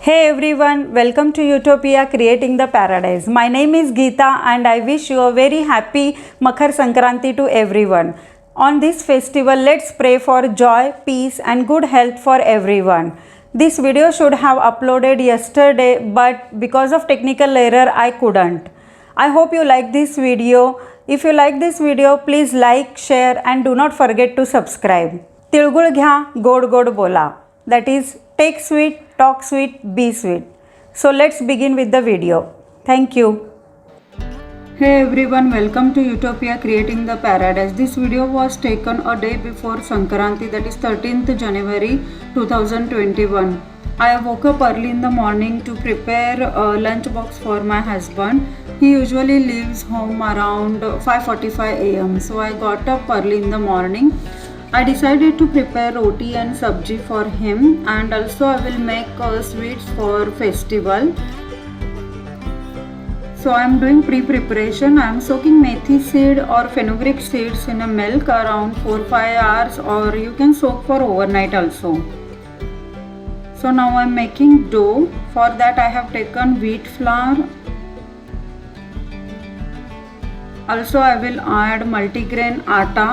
Hey everyone, welcome to Utopia Creating the Paradise. My name is Geeta and I wish you a very happy Makar Sankranti to everyone. On this festival, let's pray for joy, peace and good health for everyone. This video should have uploaded yesterday, but because of technical error, I couldn't. I hope you like this video. If you like this video, please like, share and do not forget to subscribe. Tilgul घ्या, गोड गोड बोला. That is, take sweet, talk sweet, be sweet. So let's begin with the video. Thank you. Hey everyone, welcome to Utopia Creating the Paradise. This video was taken a day before Sankranti, that is 13th January 2021. I woke up early in the morning to prepare a lunch box for my husband. He usually leaves home around 5:45 am. So I got up early in the morning. I decided to prepare roti and sabji for him, and also I will make sweets for festival. So I am doing pre-preparation. I am soaking methi seed or fenugreek seeds in a milk around 4-5 hours, or you can soak for overnight also. So now I am making dough. For that I have taken wheat flour. Also I will add multigrain atta.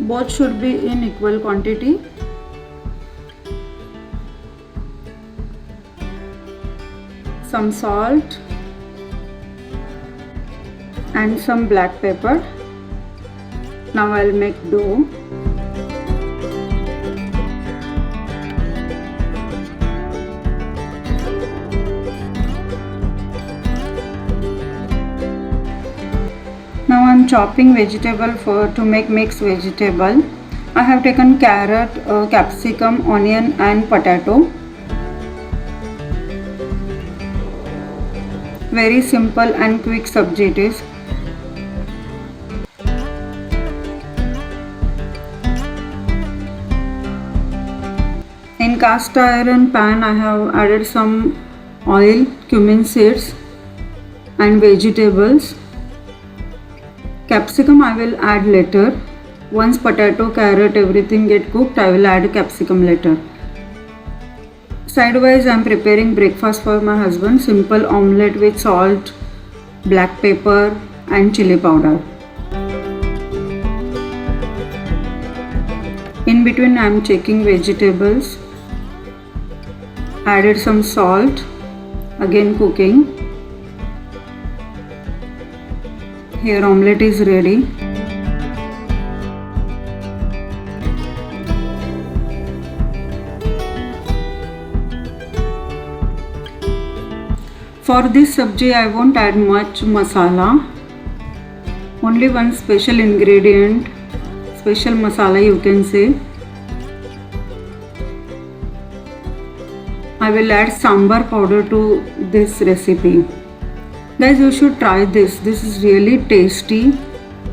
Both should be in equal quantity. Some salt and some black pepper. Now I'll make dough. Now I am chopping vegetable to make mixed vegetable. I have taken carrot, capsicum, onion and potato. Very simple and quick sabji it is. In cast iron pan I have added some oil, cumin seeds and vegetables. Capsicum I will add later. Once potato, carrot, everything get cooked, I will add capsicum later. Sidewise I am preparing breakfast for my husband. Simple omelette with salt, black pepper and chili powder. In between I am checking vegetables. Added some salt. Again cooking. Here omelette is ready. For this sabji I won't add much masala. Only one special ingredient, special masala you can say. I will add sambar powder to this recipe. Guys, you should try this. This is really tasty,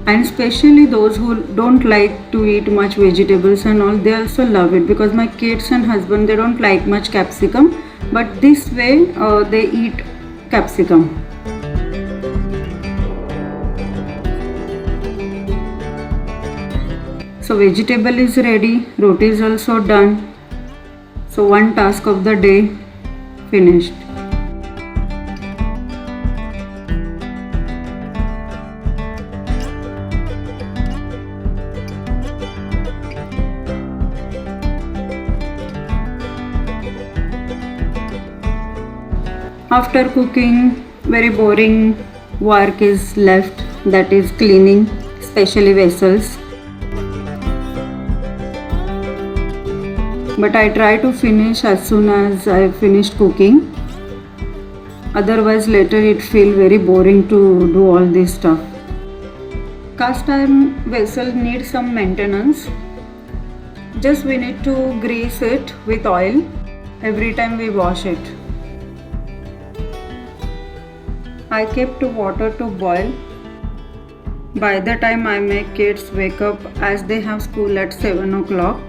and especially those who don't like to eat much vegetables and all, they also love it, because my kids and husband, they don't like much capsicum, but this way they eat capsicum. So vegetable is ready, roti is also done. So one task of the day finished. After cooking, very boring work is left, that is cleaning, especially vessels. But I try to finish as soon as I finished cooking. Otherwise later it feels very boring to do all this stuff. Cast iron vessel needs some maintenance. Just we need to grease it with oil every time we wash it. I kept water to boil. By the time I make kids wake up, as they have school at 7 o'clock.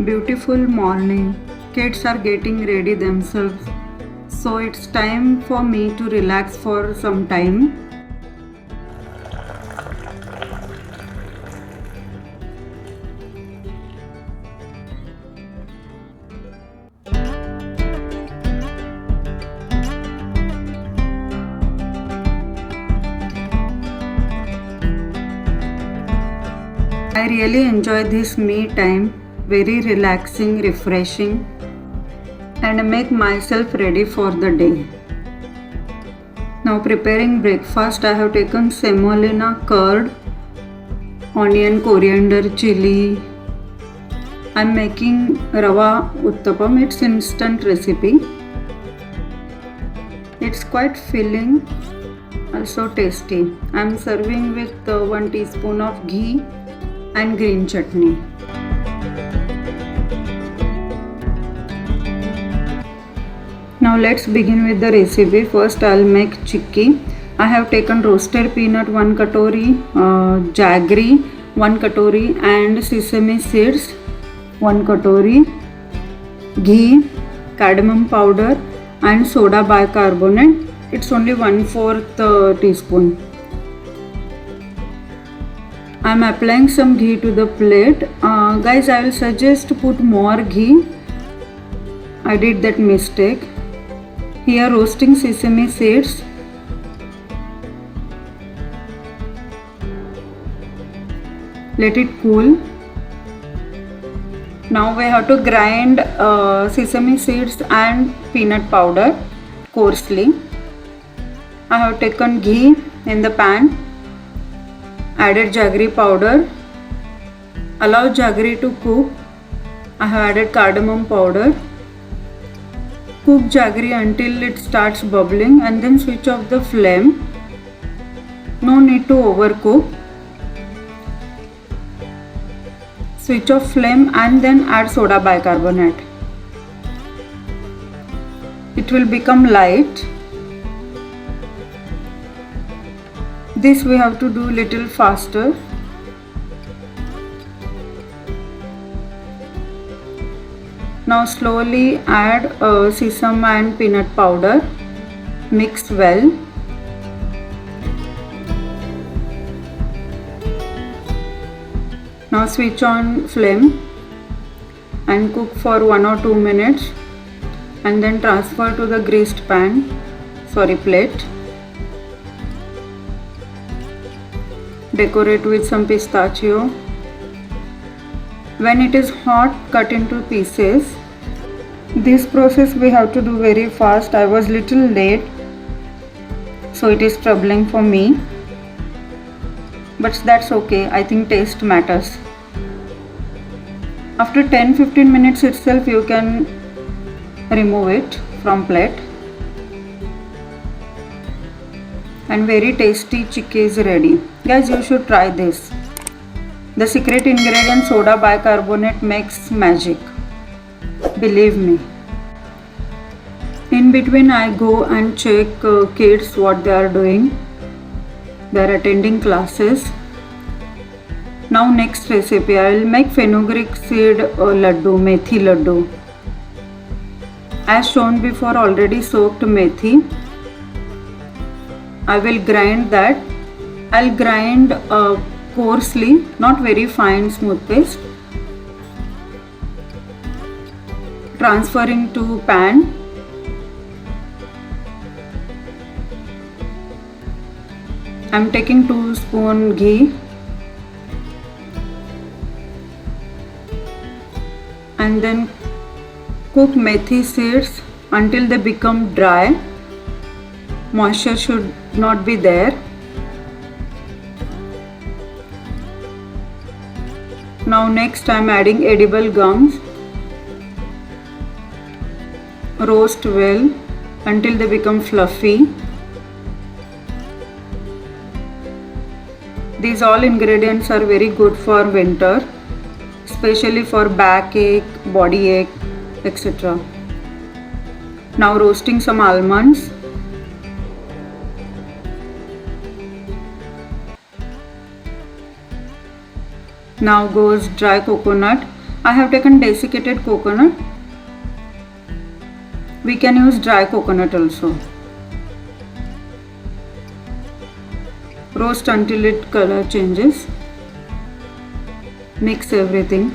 Beautiful morning. Kids are getting ready themselves, so it's time for me to relax for some time. I really enjoy this me time, very relaxing, refreshing, and make myself ready for the day. Now preparing breakfast, I have taken semolina curd, onion, coriander, chili. I'm making rava uttapam. It's instant recipe. It's quite filling, also tasty. I'm serving with 1 teaspoon of ghee and green chutney. Now let's begin with the recipe. First I'll make chikki. I have taken roasted peanut 1 katori, jaggery 1 katori and sesame seeds 1 katori, ghee, cardamom powder and soda bicarbonate. It's only 1/4 teaspoon. I'm applying some ghee to the plate. Guys, I will suggest to put more ghee. I did that mistake. Here roasting sesame seeds. Let it cool. Now we have to grind sesame seeds and peanut powder coarsely. I have taken ghee in the pan. Added jaggery powder. Allow jaggery to cook. I have added cardamom powder. Cook jaggery until it starts bubbling and then switch off the flame. No need to overcook. Switch off flame and then add soda bicarbonate. It will become light. This we have to do little faster. Now slowly add sesame and peanut powder. Mix well. Now switch on flame and cook for 1 or 2 minutes and then transfer to the greased plate. Decorate with some pistachio. When it is hot, cut into pieces. This process we have to do very fast. I was little late, so it is troubling for me. But that's okay. I think taste matters. After 10-15 minutes itself, you can remove it from plate. And very tasty chikki is ready. Guys, you should try this. The secret ingredient soda bicarbonate makes magic. Believe me. In between I go and check kids what they are doing. They are attending classes. Now next recipe, I will make fenugreek seed laddu, methi laddu. As shown before, already soaked methi. I will grind that. I'll grind coarsely, not very fine smooth paste. Transferring to pan. I'm taking 2 spoon ghee and then cook methi seeds until they become dry. Moisture should not be there. Now next I am adding edible gums. Roast well until they become fluffy. These all ingredients are very good for winter, especially for backache, body ache, etc. Now roasting some almonds. Now goes dry coconut. I have taken desiccated coconut. We can use dry coconut also. Roast until it color changes. Mix everything.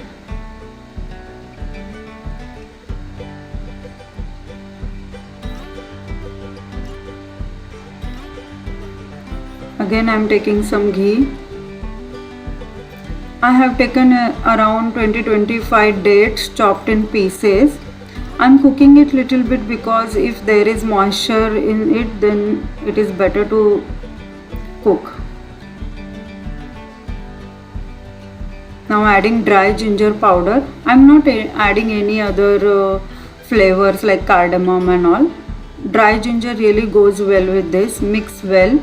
Again I am taking some ghee. I have taken around 20-25 dates chopped in pieces. I am cooking it little bit because if there is moisture in it, then it is better to cook. Now adding dry ginger powder. I am not adding any other flavors like cardamom and all. Dry ginger really goes well with this. Mix well.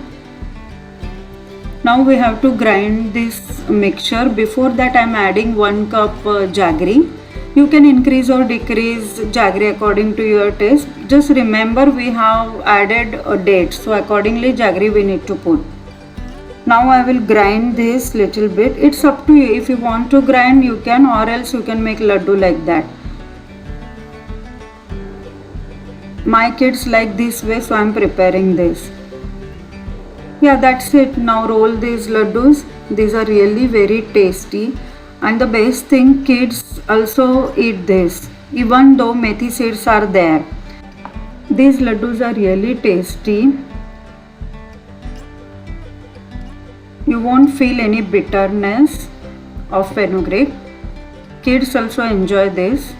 Now we have to grind this mixture. Before that I am adding 1 cup jaggery. You can increase or decrease jaggery according to your taste. Just remember we have added a date, so accordingly jaggery we need to put. Now I will grind this little bit. It's up to you. If you want to grind you can, or else you can make laddu like that. My kids like this way, so I am preparing this. Yeah, that's it. Now roll these laddus. These are really very tasty, and the best thing, kids also eat this even though methi seeds are there. These laddus are really tasty. You won't feel any bitterness of fenugreek. Kids also enjoy this.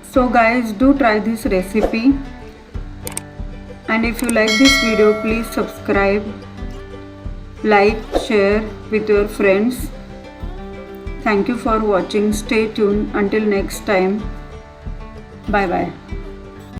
So guys, do try this recipe. And if you like this video, please subscribe, like, share with your friends. Thank you for watching. Stay tuned until next time. Bye bye.